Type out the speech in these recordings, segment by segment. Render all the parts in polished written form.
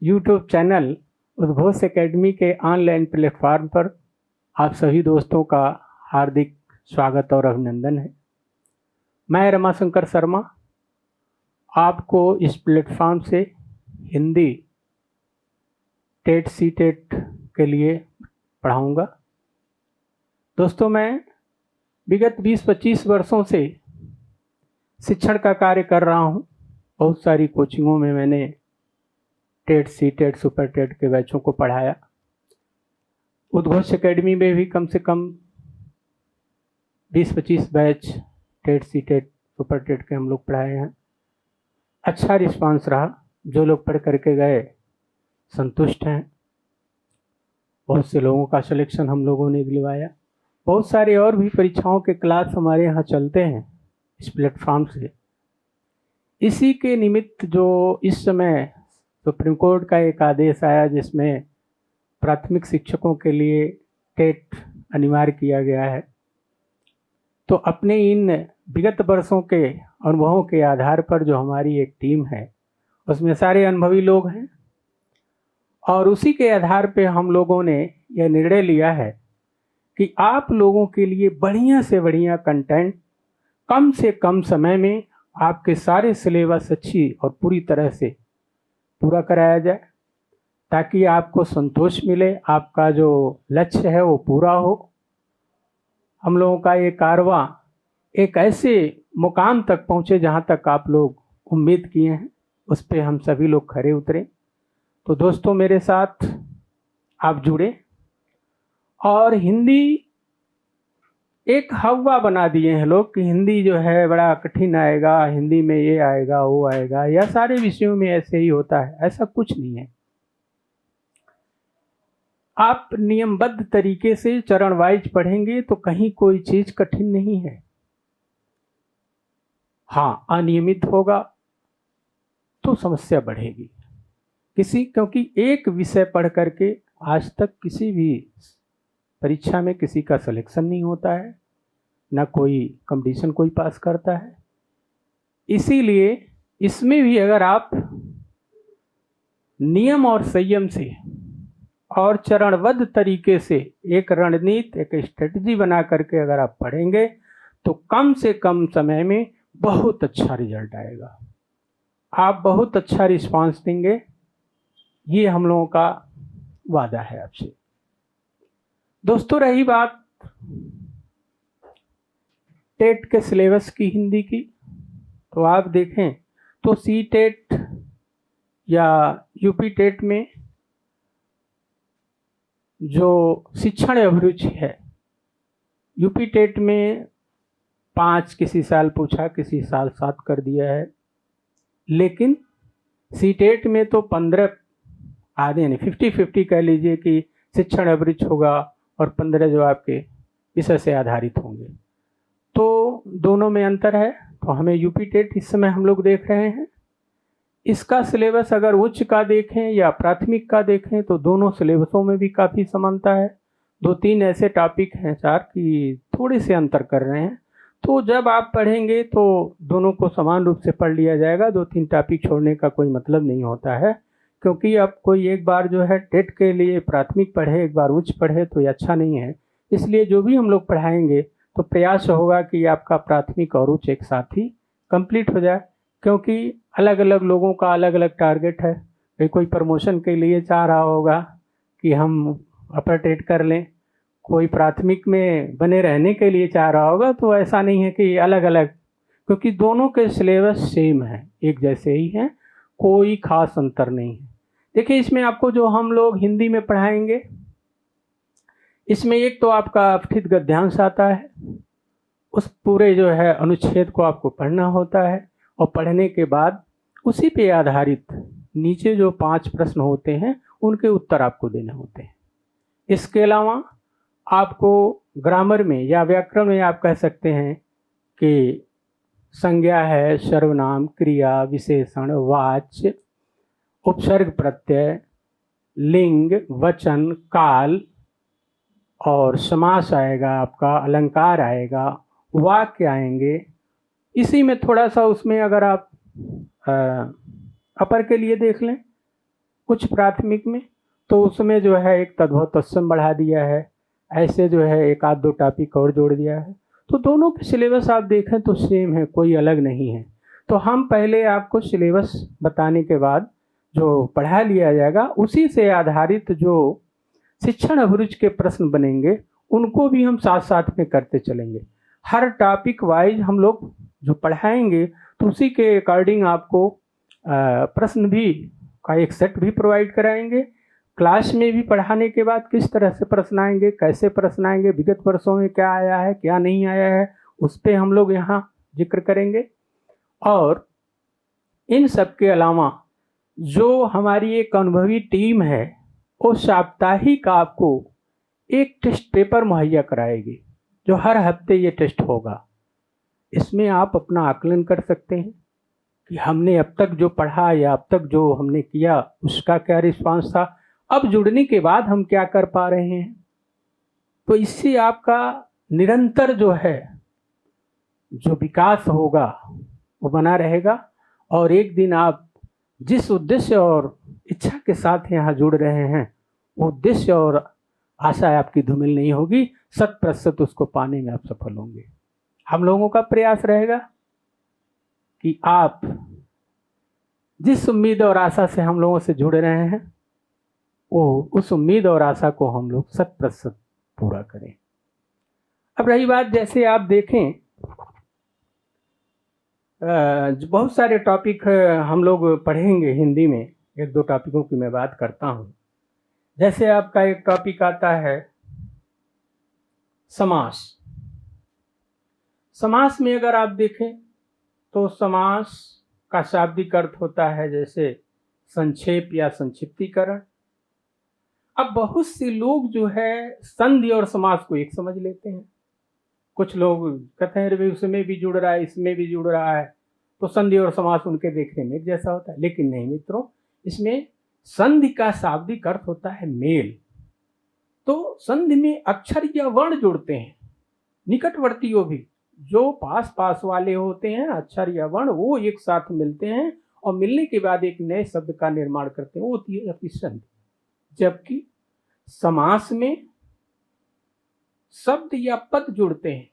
YouTube channel उद्घोष academy के online platform पर आप सभी दोस्तों का हार्दिक स्वागत और अभिनंदन है। मैं रमाशंकर शर्मा आपको इस प्लेटफॉर्म से हिंदी टेट सी टेट के लिए पढ़ाऊँगा। दोस्तों, मैं विगत 20-25 वर्षों से शिक्षण का कार्य कर रहा हूँ। बहुत सारी कोचिंगों में मैंने TET C TET super TET के बैचों को पढ़ाया। उद्घोष एकेडमी में भी कम से कम 20-25 batch TET C TET super TET के हम लोग पढ़ाए हैं। अच्छा रिस्पांस रहा। जो लोग पढ़ करके गए संतुष्ट हैं। बहुत से लोगों का सिलेक्शन हम लोगों ने दिलवाया। बहुत सारे और भी परीक्षाओं के क्लास हमारे यहाँ चलते हैं इस प्लेटफॉर्म से। इसी के निमित्त जो इस समय सुप्रीम कोर्ट का एक आदेश आया जिसमें प्राथमिक शिक्षकों के लिए टेट अनिवार्य किया गया है, तो अपने इन विगत वर्षों के अनुभवों के आधार पर जो हमारी एक टीम है उसमें सारे अनुभवी लोग हैं और उसी के आधार पे हम लोगों ने यह निर्णय लिया है कि आप लोगों के लिए बढ़िया से बढ़िया कंटेंट कम से कम समय में आपके सारे सिलेबस अच्छी और पूरी तरह से पूरा कराया जाए ताकि आपको संतोष मिले, आपका जो लक्ष्य है वो पूरा हो। हम लोगों का ये कारवां एक ऐसे मुकाम तक पहुँचे जहाँ तक आप लोग उम्मीद किए हैं, उस पर हम सभी लोग खरे उतरे। तो दोस्तों, मेरे साथ आप जुड़े और हिंदी एक हवा बना दिए हैं लोग कि हिंदी जो है बड़ा कठिन आएगा, हिंदी में ये आएगा वो आएगा, या सारे विषयों में ऐसे ही होता है। ऐसा कुछ नहीं है। आप नियमबद्ध तरीके से चरण वाइज पढ़ेंगे तो कहीं कोई चीज कठिन नहीं है। हाँ, अनियमित होगा तो समस्या बढ़ेगी क्योंकि एक विषय पढ़ करके आज तक किसी भी परीक्षा में किसी का सिलेक्शन नहीं होता है, ना कोई कंपटीशन कोई पास करता है। इसीलिए इसमें भी अगर आप नियम और संयम से और चरणबद्ध तरीके से एक रणनीति, एक स्ट्रेटजी बना करके अगर आप पढ़ेंगे तो कम से कम समय में बहुत अच्छा रिजल्ट आएगा। आप बहुत अच्छा रिस्पांस देंगे, ये हम लोगों का वादा है आपसे। दोस्तों, रही बात टेट के सिलेबस की हिंदी की, तो आप देखें तो सी टेट या यूपी टेट में जो शिक्षण अभिरुचि है, यूपी टेट में 5 किसी साल पूछा, किसी साल 7 कर दिया है, लेकिन सी टेट में तो 15 आधे यानी 50-50 कह लीजिए कि शिक्षण अभिरुचि होगा और 15 जो आपके विषय से आधारित होंगे। तो दोनों में अंतर है। तो हमें यूपी टेट इस समय हम लोग देख रहे हैं। इसका सिलेबस अगर उच्च का देखें या प्राथमिक का देखें तो दोनों सिलेबसों में भी काफ़ी समानता है। 2-3 ऐसे टॉपिक हैं 4 कि थोड़े से अंतर कर रहे हैं। तो जब आप पढ़ेंगे तो दोनों को समान रूप से पढ़ लिया जाएगा। 2-3 टॉपिक छोड़ने का कोई मतलब नहीं होता है, क्योंकि अब कोई एक बार जो है टेट के लिए प्राथमिक पढ़े, एक बार उच्च पढ़े तो ये अच्छा नहीं है। इसलिए जो भी हम लोग पढ़ाएंगे तो प्रयास होगा कि आपका प्राथमिक और उच्च एक साथ ही कंप्लीट हो जाए, क्योंकि अलग अलग लोगों का अलग अलग टारगेट है। कोई प्रमोशन के लिए चाह रहा होगा कि हम अपर टेट कर लें, कोई प्राथमिक में बने रहने के लिए चाह रहा होगा। तो ऐसा नहीं है कि अलग अलग, क्योंकि दोनों के सिलेबस सेम है, एक जैसे ही हैं, कोई खास अंतर नहीं है। देखिए, इसमें आपको जो हम लोग हिंदी में पढ़ाएंगे, इसमें एक तो आपका अपठित गद्यांश आता है। उस पूरे जो है अनुच्छेद को आपको पढ़ना होता है और पढ़ने के बाद उसी पे आधारित नीचे जो 5 प्रश्न होते हैं उनके उत्तर आपको देने होते हैं। इसके अलावा आपको ग्रामर में या व्याकरण में आप कह सकते हैं कि संज्ञा है, सर्वनाम, क्रिया, विशेषण, वाच्य, उपसर्ग, प्रत्यय, लिंग, वचन, काल और समास आएगा, आपका अलंकार आएगा, वाक्य आएंगे। इसी में थोड़ा सा उसमें अगर आप अपर के लिए देख लें उच्च प्राथमिक में, तो उसमें जो है एक तद्भव तत्सम बढ़ा दिया है, ऐसे जो है एक आध दो टॉपिक और जोड़ दिया है। तो दोनों के सिलेबस आप देखें तो सेम है, कोई अलग नहीं है। तो हम पहले आपको सिलेबस बताने के बाद जो पढ़ा लिया जाएगा, उसी से आधारित जो शिक्षण अभिरुचि के प्रश्न बनेंगे उनको भी हम साथ साथ में करते चलेंगे। हर टॉपिक वाइज हम लोग जो पढ़ाएंगे तो उसी के अकॉर्डिंग आपको प्रश्न भी का एक सेट भी प्रोवाइड कराएंगे। क्लास में भी पढ़ाने के बाद किस तरह से प्रश्न आएंगे, कैसे प्रश्न आएंगे, विगत वर्षों में क्या आया है क्या नहीं आया है, उस पर हम लोग यहाँ जिक्र करेंगे। और इन सब के अलावा जो हमारी एक अनुभवी टीम है वो साप्ताहिक आपको एक टेस्ट पेपर मुहैया कराएगी, जो हर हफ्ते ये टेस्ट होगा। इसमें आप अपना आकलन कर सकते हैं कि हमने अब तक जो पढ़ा या अब तक जो हमने किया उसका क्या रिस्पांस था, अब जुड़ने के बाद हम क्या कर पा रहे हैं। तो इससे आपका निरंतर जो है जो विकास होगा वो बना रहेगा, और एक दिन आप जिस उद्देश्य और इच्छा के साथ यहाँ जुड़ रहे हैं वो उद्देश्य और आशा आपकी धूमिल नहीं होगी, 100% उसको पाने में आप सफल होंगे। हम लोगों का प्रयास रहेगा कि आप जिस उम्मीद और आशा से हम लोगों से जुड़ रहे हैं वो उस उम्मीद और आशा को हम लोग 100% पूरा करें। अब रही बात, जैसे आप देखें बहुत सारे टॉपिक हम लोग पढ़ेंगे हिंदी में, एक दो टॉपिकों की मैं बात करता हूँ। जैसे आपका एक टॉपिक आता है समास। समास में अगर आप देखें तो समास का शाब्दिक अर्थ होता है जैसे संक्षेप या संक्षिप्तीकरण। अब बहुत से लोग जो है संधि और समास को एक समझ लेते हैं। कुछ लोग कहते हैं अरे उसमें भी जुड़ रहा है इसमें भी जुड़ रहा है, तो संधि और समास उनके देखने में एक जैसा होता है। लेकिन नहीं मित्रों, इसमें संधि का शाब्दिक अर्थ होता है मेल। तो संधि में अक्षर या वर्ण जुड़ते हैं, निकटवर्ती भी जो पास पास वाले होते हैं अक्षर या वर्ण वो एक साथ मिलते हैं और मिलने के बाद एक नए शब्द का निर्माण करते हैं, वो होती है आपकी संधि। जबकि समास में शब्द या पद जुड़ते हैं।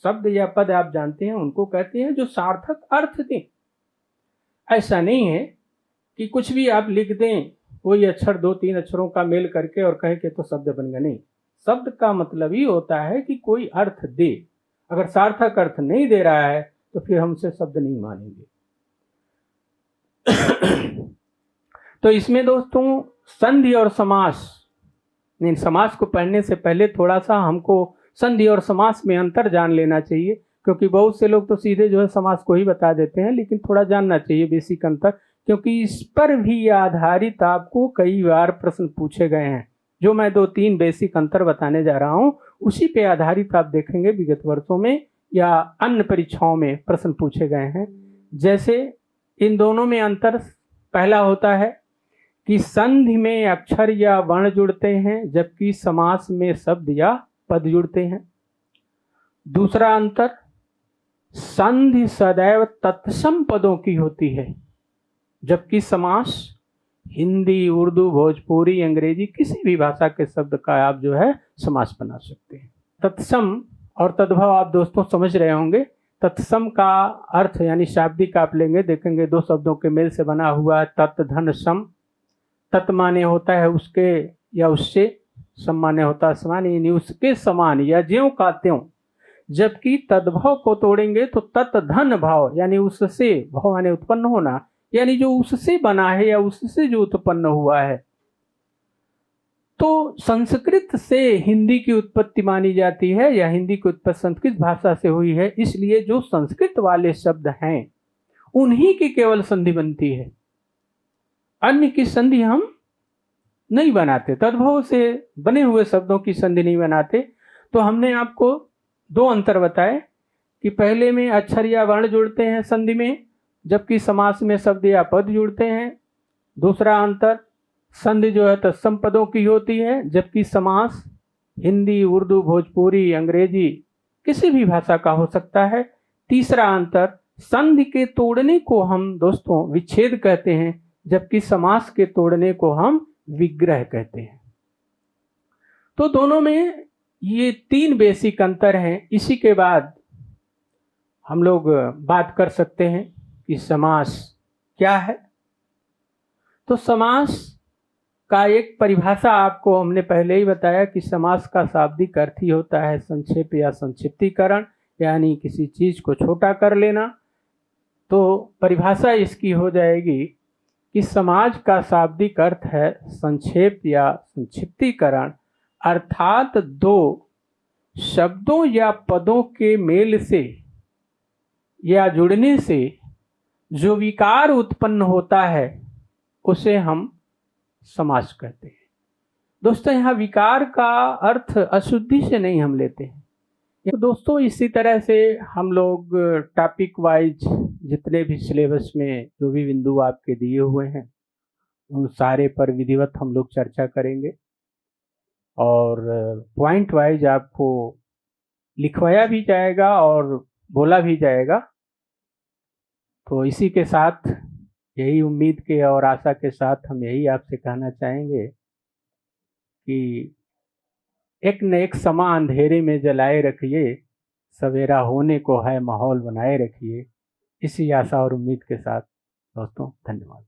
शब्द या पद आप जानते हैं उनको कहते हैं जो सार्थक अर्थ दें। ऐसा नहीं है कि कुछ भी आप लिख दें, कोई अक्षर दो तीन अक्षरों का मेल करके और कहें कि तो शब्द बन गया। नहीं, शब्द का मतलब ही होता है कि कोई अर्थ दे। अगर सार्थक अर्थ नहीं दे रहा है तो फिर हमसे शब्द नहीं मानेंगे। तो इसमें दोस्तों संधि और समास, नहीं, समास को पढ़ने से पहले थोड़ा सा हमको संधि और समास में अंतर जान लेना चाहिए, क्योंकि बहुत से लोग तो सीधे जो है समास को ही बता देते हैं, लेकिन थोड़ा जानना चाहिए बेसिक अंतर, क्योंकि इस पर भी आधारित आपको कई बार प्रश्न पूछे गए हैं। जो मैं 2-3 बेसिक अंतर बताने जा रहा हूँ उसी पे आधारित आप देखेंगे विगत वर्षों में या अन्य परीक्षाओं में प्रश्न पूछे गए हैं। जैसे इन दोनों में अंतर पहला होता है कि संधि में अक्षर या वर्ण जुड़ते हैं जबकि समास में शब्द या पद जुड़ते हैं। दूसरा अंतर, संधि सदैव तत्सम पदों की होती है जबकि समास हिंदी, उर्दू, भोजपुरी, अंग्रेजी किसी भी भाषा के शब्द का आप जो है समास बना सकते हैं। तत्सम और तद्भव आप दोस्तों समझ रहे होंगे। तत्सम का अर्थ यानी शाब्दिक आप लेंगे, देखेंगे दो शब्दों के मेल से बना हुआ है, तत् धन सम। तत् माने होता है उसके या उससे, सम माने होता है समान, यानी उसके समान या ज्यों का त्यों। जबकि तद्भव को तोड़ेंगे तो तत् धन भाव यानी उससे, भाव माने उत्पन्न होना, यानी जो उससे बना है या उससे जो उत्पन्न हुआ है। तो संस्कृत से हिंदी की उत्पत्ति मानी जाती है या हिंदी की उत्पत्ति संस्कृत भाषा से हुई है, इसलिए जो संस्कृत वाले शब्द हैं उन्हीं की केवल संधि बनती है, अन्य की संधि हम नहीं बनाते। तद्भव से बने हुए शब्दों की संधि नहीं बनाते। तो हमने आपको 2 अंतर बताए कि पहले में अक्षर या वर्ण जुड़ते हैं संधि में जबकि समास में शब्द या पद जुड़ते हैं। दूसरा अंतर, संधि जो है तत्सम पदों की होती है जबकि समास हिंदी, उर्दू, भोजपुरी, अंग्रेजी किसी भी भाषा का हो सकता है। तीसरा अंतर, संधि के तोड़ने को हम दोस्तों विच्छेद कहते हैं जबकि समास के तोड़ने को हम विग्रह कहते हैं। तो दोनों में ये 3 बेसिक अंतर हैं। इसी के बाद हम लोग बात कर सकते हैं कि समास क्या है। तो समास का एक परिभाषा आपको हमने पहले ही बताया कि समास का शाब्दिक अर्थ ही होता है संक्षेप या संक्षिप्तीकरण, यानी किसी चीज को छोटा कर लेना। तो परिभाषा इसकी हो जाएगी कि समाज का शाब्दिक अर्थ है संक्षेप या संक्षिप्तीकरण, अर्थात 2 शब्दों या पदों के मेल से या जुड़ने से जो विकार उत्पन्न होता है उसे हम समास कहते हैं। दोस्तों, यहाँ विकार का अर्थ अशुद्धि से नहीं हम लेते हैं। तो दोस्तों, इसी तरह से हम लोग टॉपिक वाइज जितने भी सिलेबस में जो भी बिंदु आपके दिए हुए हैं उन सारे पर विधिवत हम लोग चर्चा करेंगे और पॉइंट वाइज आपको लिखवाया भी जाएगा और बोला भी जाएगा। तो इसी के साथ यही उम्मीद के और आशा के साथ हम यही आपसे कहना चाहेंगे कि एक न एक समा अंधेरे में जलाए रखिए, सवेरा होने को है माहौल बनाए रखिए। इसी आशा और उम्मीद के साथ दोस्तों, धन्यवाद।